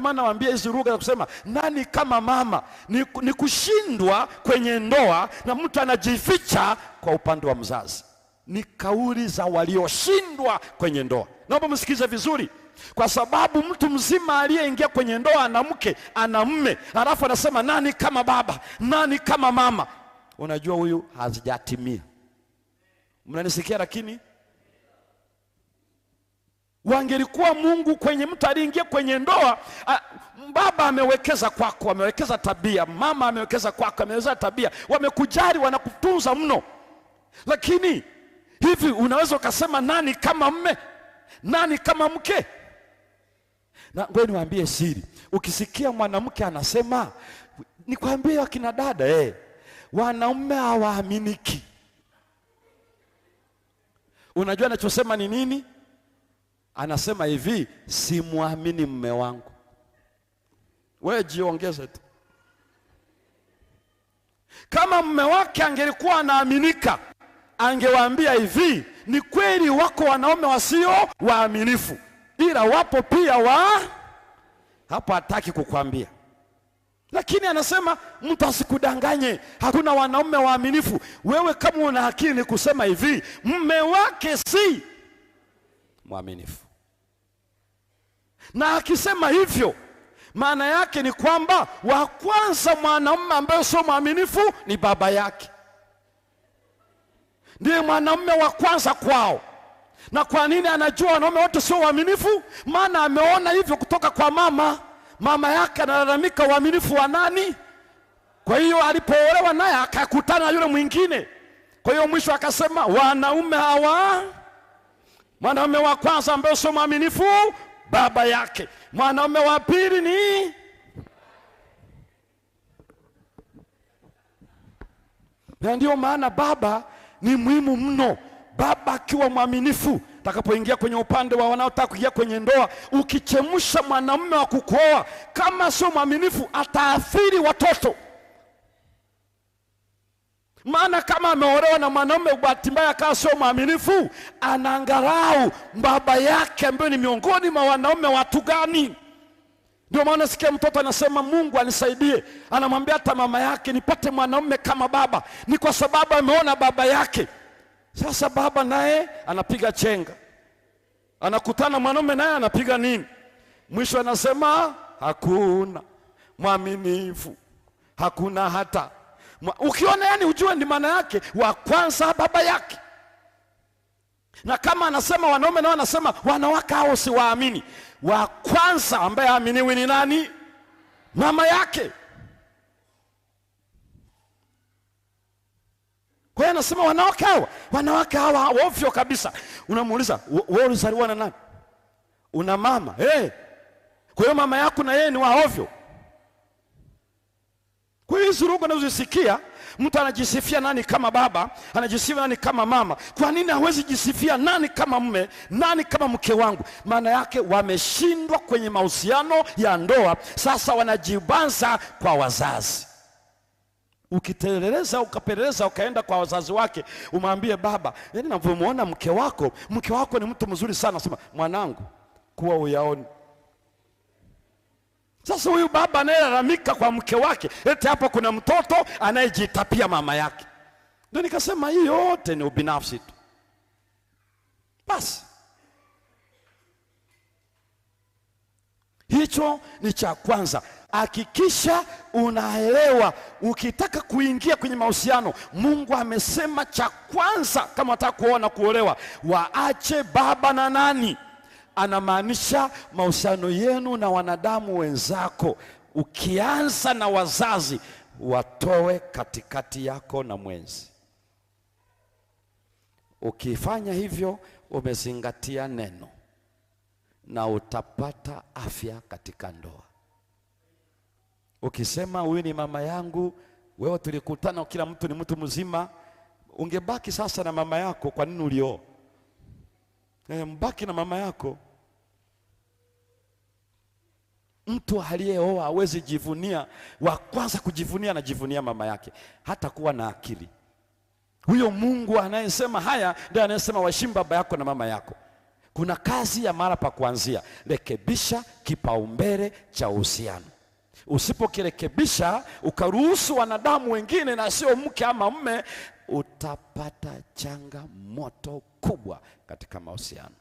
maana nawaambia hizi lugha za kusema nani kama mama ni kushindwa kwenye ndoa na mtu anajificha kwa upande wa mzazi. Ni kauli za walioshindwa kwenye ndoa. Naomba msikize vizuri, kwa sababu mtu mzima aliyeingia kwenye ndoa ana mke ana mume, halafu anasema nani kama baba, nani kama mama. Unajua huyu hazijatimia. Mnanisikia? Lakini wangelikuwa Mungu kwenye mtu aliyeingia kwenye ndoa, baba amewekeza kwako, amewekeza tabia, mama amewekeza kwako, amewekeza tabia, wamekujali, wanakutunza mno. Lakini hivi unaweza ukasema nani kama mme, nani kama mke? Na ngoja niwaambie siri. Ukisikia mwanamke anasema, nikwambie wakina dada, wanaume hawaaminiki. Unajua anachosema ni nini? Anasema hivi, simwamini mume wangu. Wewe jiongeze tu. Kama mume wake angelikuwa anaaminika, angewaambia hivi, ni kweli wako wanaume wasio waaminifu, ila wapo pia hapo hataki kukwambia. Lakini anasema mtu asikudanganye, hakuna wanaume waaminifu. Wewe kama una akili ni kusema hivi, mume wake si mwaminifu. Na akisema hivyo, maana yake ni kwamba wa kwanza mwanamume ambaye sio mwaminifu ni baba yake. Ndiye mwanamume wa kwanza kwao. Na kwa nini anajua wanaume wote sio waaminifu? Maana ameona hivyo kutoka kwa mama. Mama yake analalamika uaminifu wa nani? Kwa hiyo alipoolewa naye akakutana na yule mwingine. Kwa hiyo mwisho akasema wanaume hawa, mwanaume wa kwanza ambaye sio mwaminifu baba yake, mwanaume wa pili ni na ndio maana baba ni muhimu mno. Baba akiwa mwaminifu, takapoingia kwenye upande wa wanaotaka kuingia kwenye ndoa, ukichemsha mwanamume wa kukuoa kama sio mwaminifu, ataathiri watoto. Maana kama ameolewa na mwanamume bahati mbaya akawa sio mwaminifu, anaangalau baba yake ambaye ni miongoni mwa wanaume watu gani. Ndio maana sikia mtoto anasema Mungu anisaidie, anamwambia hata mama yake nipate mwanamume kama baba. Ni kwa sababu ameona baba yake. Sasa baba naye anapiga chenga, anakutana mwanamume naye anapiga nini? Mwisho anasema hakuna mwaminifu, hakuna hata ukiona, yani ujue ni maana yake wa kwanza baba yake. Na kama anasema wanaume nao anasema wanawake hao si waamini, wa kwanza ambaye aaminiwi ni nani? Mama yake. Kwa hiyo anasema wanawake hawa ovyo kabisa. Unamuuliza wewe ulizaliwa na nani? Una mama? Kwa hiyo mama yako na yeye ni wa ovyo. Kwa hiyo hizo lugha unazosikia, mtu anajisifia nani kama baba, anajisifia nani kama mama. Kwa nini hawezi jisifia nani kama mume, nani kama mke wangu? Maana yake wameshindwa kwenye mahusiano ya ndoa, sasa wanajibanza kwa wazazi. Ukiteleleza ukapeleleza ukaenda kwa wazazi wake, umwambie baba, yaani ninavyomuona mke wako ni mtu mzuri sana. Sema mwanangu, kuwa uyaoni. Sasa huyu baba anayelalamika kwa mke wake, eti hapo kuna mtoto anayejitapia mama yake. Ndio nikasema hii yote ni ubinafsi tu. Basi hicho ni cha kwanza. Hakikisha unaelewa, ukitaka kuingia kwenye mahusiano, Mungu amesema cha kwanza, kama unataka kuona kuolewa, waache baba na nani. Anamaanisha mahusiano yenu na wanadamu wenzako, ukianza na wazazi, watoe katikati yako na mwenzi. Ukifanya hivyo umezingatia neno na utapata afya katika ndoa. Ukisema huyu ni mama yangu, wewe tulikutana kila mtu ni mtu mzima, ungebaki sasa na mama yako. Kwa nini ulioa? Mbaki na mama yako. Mtu aliyeoa hawezi jivunia, wa kwanza kujivunia anajivunia mama yake, hata kuwa na akili. Huyo Mungu anayesema haya ndiye anayesema waheshimu baba yako na mama yako. Kuna kazi ya mara pa kuanzia. Rekebisha kipaumbele cha uhusiano. Usipokirekebisha ukaruhusu wanadamu wengine na sio mke ama mume, utapata changamoto kubwa katika mahusiano.